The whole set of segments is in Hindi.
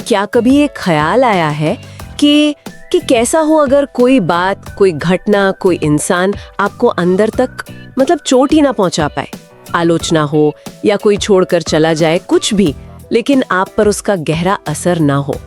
क्या कभी ये ख्याल आया है कि कैसा हो अगर कोई बात, कोई घटना, कोई इंसान आपको अंदर तक मतलब चोट ही ना पहुंचा पाए, आलोचना हो या कोई छोड़कर चला जाए, कुछ भी, लेकिन आप पर उसका गहरा असर ना हो,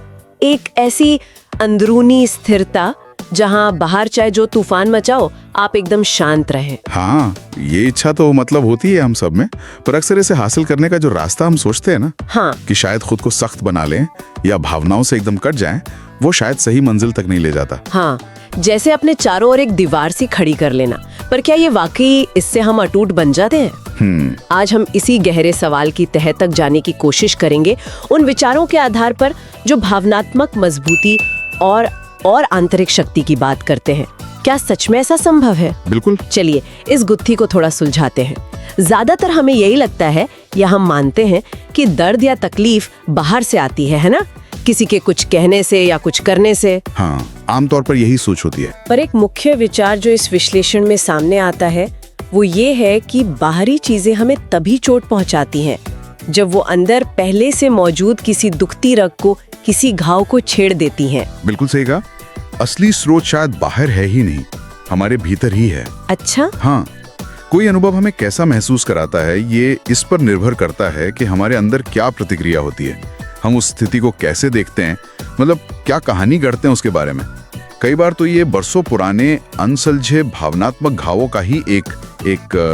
एक ऐसी अंदरूनी स्थिरता जहां बाहर चाहे जो तूफान मचाओ आप एकदम शांत रहें। हाँ, ये इच्छा तो मतलब होती है हम सब में, पर अक्सर इसे हासिल करने का जो रास्ता हम सोचते हैं ना, हाँ, कि शायद खुद को सख्त बना लें या भावनाओं से एकदम कट जाएं, वो शायद सही मंजिल तक नहीं ले जाता। हाँ, जैसे अपने चारों ओर एक दीवार सी खड़ी कर लेना, पर क्या ये वाकई इससे हम अटूट बन जाते हैं? आज हम इसी गहरे सवाल की तह तक जाने की कोशिश करेंगे, उन विचारों के आधार पर जो भावनात्मक मजबूती और आंतरिक शक्ति की बात करते हैं। क्या सच में ऐसा संभव है? बिल्कुल। चलिए इस गुत्थी को थोड़ा सुलझाते हैं। ज्यादातर हमें यही लगता है या हम मानते हैं कि दर्द या तकलीफ बाहर से आती है ना, किसी के कुछ कहने से या कुछ करने से। हाँ, आमतौर पर यही सोच होती है। पर एक मुख्य विचार जो इस विश्लेषण में सामने आता है वो ये है कि बाहरी चीजें हमें तभी चोट पहुंचाती हैं जब वो अंदर पहले से मौजूद किसी दुखती रग को, किसी घाव को छेड़ देती हैं। बिल्कुल सही कहा। असली स्रोत शायद बाहर है ही नहीं, हमारे भीतर ही है। अच्छा? हाँ, कोई अनुभव हमें कैसा महसूस कराता है ये इस पर निर्भर करता है कि हमारे अंदर क्या प्रतिक्रिया होती है, हम उस स्थिति को कैसे देखते हैं, मतलब क्या कहानी गढ़ते हैं उसके बारे में। कई बार तो ये बरसों पुराने अनसुलझे भावनात्मक घावों का ही एक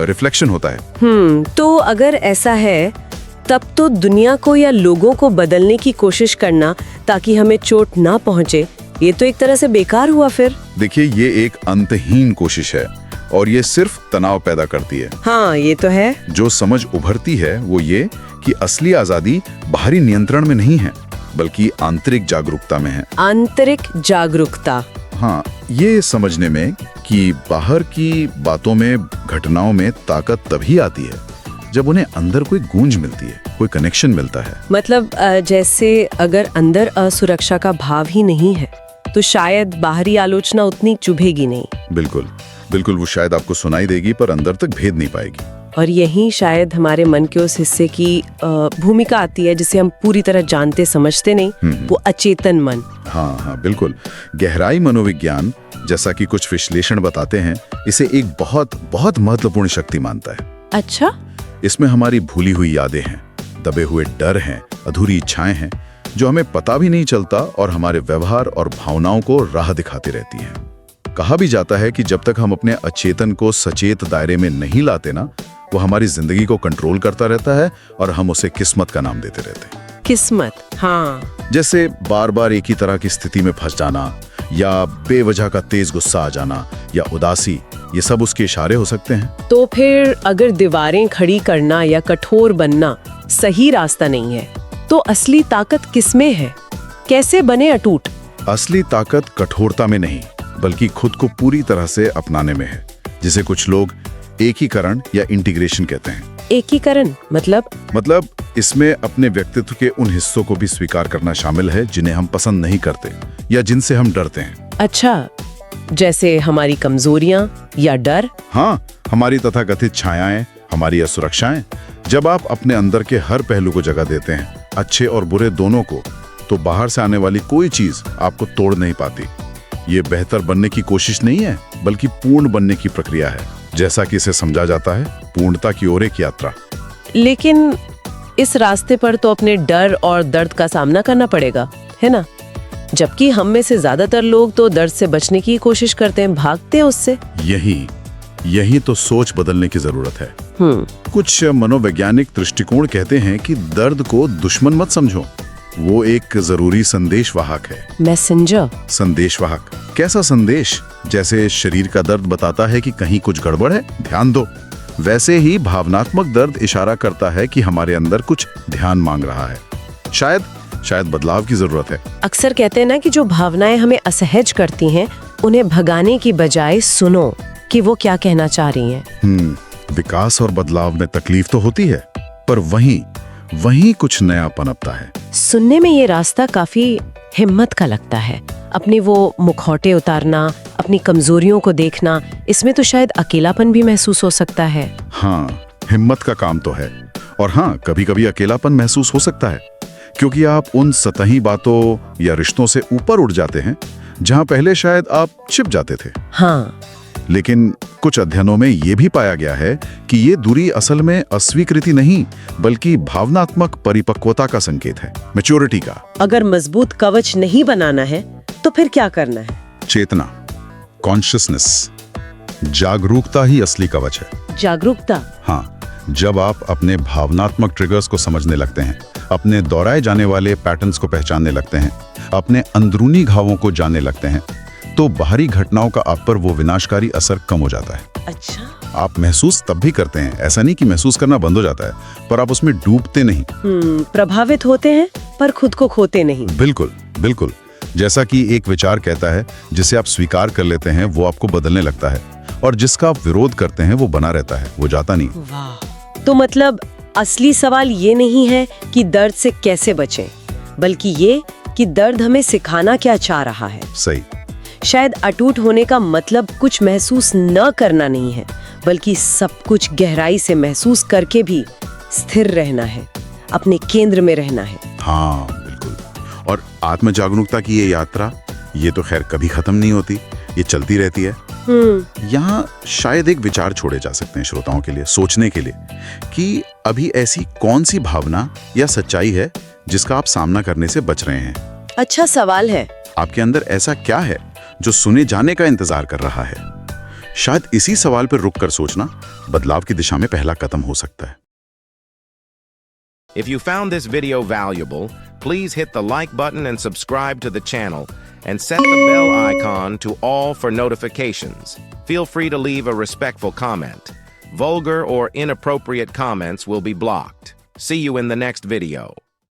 रिफ्लेक्शन होता है। तो अगर ऐसा है तब तो दुनिया को या लोगों को बदलने की कोशिश करना ताकि हमें चोट ना पहुंचे, ये तो एक तरह से बेकार हुआ फिर। देखिए, ये एक अंतहीन कोशिश है और ये सिर्फ तनाव पैदा करती है। हाँ, ये तो है। जो समझ उभरती है वो ये कि असली आजादी बाहरी नियंत्रण में नहीं है, बल्कि आंतरिक जागरूकता में है। आंतरिक जागरूकता। हाँ, ये समझने में कि बाहर की बातों में, घटनाओं में ताकत तभी आती है जब उन्हें अंदर कोई गूंज मिलती है, कोई कनेक्शन मिलता है। मतलब जैसे अगर अंदर असुरक्षा का भाव ही नहीं है तो शायद बाहरी आलोचना उतनी चुभेगी नहीं। बिल्कुल बिल्कुल, वो शायद आपको सुनाई देगी पर अंदर तक भेद नहीं पाएगी। और यही शायद हमारे मन के उस हिस्से की भूमिका आती है जिसे हम पूरी तरह जानते समझते नहीं, वो अचेतन मन। हाँ हाँ, बिल्कुल। गहराई मनोविज्ञान, जैसा कि कुछ विश्लेषण बताते हैं, इसे एक बहुत बहुत महत्वपूर्ण शक्ति मानता है। अच्छा? इसमें हमारी भूली हुई यादें हैं, दबे हुए डर हैं, अधूरी इच्छाएं हैं, जो हमें पता भी नहीं चलता और हमारे व्यवहार और भावनाओं को राह दिखाती रहती हैं। कहा भी जाता है कि जब तक हम अपने अचेतन को सचेत दायरे में नहीं लाते ना, वो हमारी जिंदगी को कंट्रोल करता रहता है और हम उसे किस्मत का नाम देते रहते हैं। किस्मत? हाँ। जैसे बार बार एक ही तरह की स्थिति में फंस जाना, या बेवजह का तेज गुस्सा आ जाना, या उदासी, ये सब उसके इशारे हो सकते हैं। तो फिर अगर दीवारें खड़ी करना या कठोर बनना सही रास्ता नहीं है, तो असली ताकत किसमें है? कैसे बने अटूट? असली ताकत कठोरता में नहीं, बल्कि खुद को पूरी तरह से अपनाने में है, जिसे कुछ लोग एकीकरण या इंटीग्रेशन कहते हैं। एकीकरण मतलब इसमें अपने व्यक्तित्व के उन हिस्सों को भी स्वीकार करना शामिल है जिन्हें हम पसंद नहीं करते या जिनसे हम डरते हैं। अच्छा, जैसे हमारी कमजोरियां या डर? हाँ, हमारी तथाकथित छायाएं, हमारी असुरक्षाएं। जब आप अपने अंदर के हर पहलू को जगह देते हैं, अच्छे और बुरे दोनों को, तो बाहर से आने वाली कोई चीज आपको तोड़ नहीं पाती। ये बेहतर बनने की कोशिश नहीं है, बल्कि पूर्ण बनने की प्रक्रिया है, जैसा कि इसे समझा जाता है पूर्णता की ओर एक यात्रा। लेकिन इस रास्ते पर तो अपने डर और दर्द का सामना करना पड़ेगा, है ना? जबकि हम में से ज्यादातर लोग तो दर्द से बचने की कोशिश करते हैं, भागते हैं उससे। यही तो सोच बदलने की जरूरत है। कुछ मनोवैज्ञानिक दृष्टिकोण कहते हैं कि दर्द को दुश्मन मत समझो, वो एक जरूरी संदेशवाहक है। मैसेंजर? संदेशवाहक? कैसा संदेश? जैसे शरीर का दर्द बताता है कि कहीं कुछ गड़बड़ है, ध्यान दो, वैसे ही भावनात्मक दर्द इशारा करता है कि हमारे अंदर कुछ ध्यान मांग रहा है, शायद बदलाव की जरूरत है। अक्सर कहते हैं ना कि जो भावनाएं हमें असहज करती हैं, उन्हें भगाने की बजाय सुनो कि वो क्या कहना चाह रही हैं। विकास और बदलाव में तकलीफ तो होती है, पर वहीं कुछ नया पनपता है। सुनने में ये रास्ता काफी हिम्मत का लगता है। अपने वो मुखौटे उतारना, अपनी कमजोरियों को देखना, इसमें तो शायद अकेलापन भी महसूस हो सकता है। हाँ, हिम्मत का काम तो है। और हाँ, कभी कभी अकेलापन महसूस हो सकता है, क्योंकि आप उन सतही बातों या रिश्तों से ऊपर उठ जाते हैं जहां पहले शायद आप छिप जाते थे। हाँ, लेकिन कुछ अध्ययनों में यह भी पाया गया है कि ये दूरी असल में अस्वीकृति नहीं बल्कि भावनात्मक परिपक्वता का संकेत है, मैच्योरिटी का। अगर मजबूत कवच नहीं बनाना है तो फिर क्या करना है? चेतना, कॉन्शियसनेस, जागरूकता ही असली कवच है। जागरूकता? हाँ, जब आप अपने भावनात्मक ट्रिगर्स को समझने लगते हैं, अपने दोहराए जाने वाले पैटर्न्स को पहचानने लगते हैं, अपने अंदरूनी घावों को जानने लगते हैं, तो बाहरी घटनाओं का आप पर वो विनाशकारी असर कम हो जाता है। अच्छा। आप महसूस तब भी करते हैं, ऐसा नहीं कि महसूस करना बंद हो जाता है, पर आप उसमें डूबते नहीं। प्रभावित होते हैं पर खुद को खोते नहीं। बिल्कुल बिल्कुल। जैसा कि एक विचार कहता है, जिसे आप स्वीकार कर लेते हैं वो आपको बदलने लगता है, और जिसका आप विरोध करते हैं वो बना रहता है, वो जाता नहीं। वाह। तो मतलब असली सवाल ये नहीं है कि दर्द से कैसे बचें, बल्कि ये कि दर्द हमें सिखाना क्या चाह रहा है। सही। शायद अटूट होने का मतलब कुछ महसूस न करना नहीं है, बल्कि सब कुछ गहराई से महसूस करके भी स्थिर रहना है, अपने केंद्र में रहना है। हाँ बिल्कुल। और आत्म जागरूकता की ये यात्रा, ये तो खैर कभी खत्म नहीं होती, ये चलती रहती है। यहाँ शायद एक विचार छोड़े जा सकते हैं श्रोताओं के लिए सोचने के लिए कि अभी ऐसी कौन सी भावना या सच्चाई है जिसका आप सामना करने से बच रहे हैं। अच्छा सवाल है। आपके अंदर ऐसा क्या है जो सुने जाने का इंतजार कर रहा है? शायद इसी सवाल पर रुक कर सोचना बदलाव की दिशा में पहला कदम हो सकता है। If you found this video valuable, please hit the like button and subscribe to the channel and set the bell icon to all for notifications. Feel free to leave a respectful comment. Vulgar or inappropriate comments will be blocked. See you in the next video.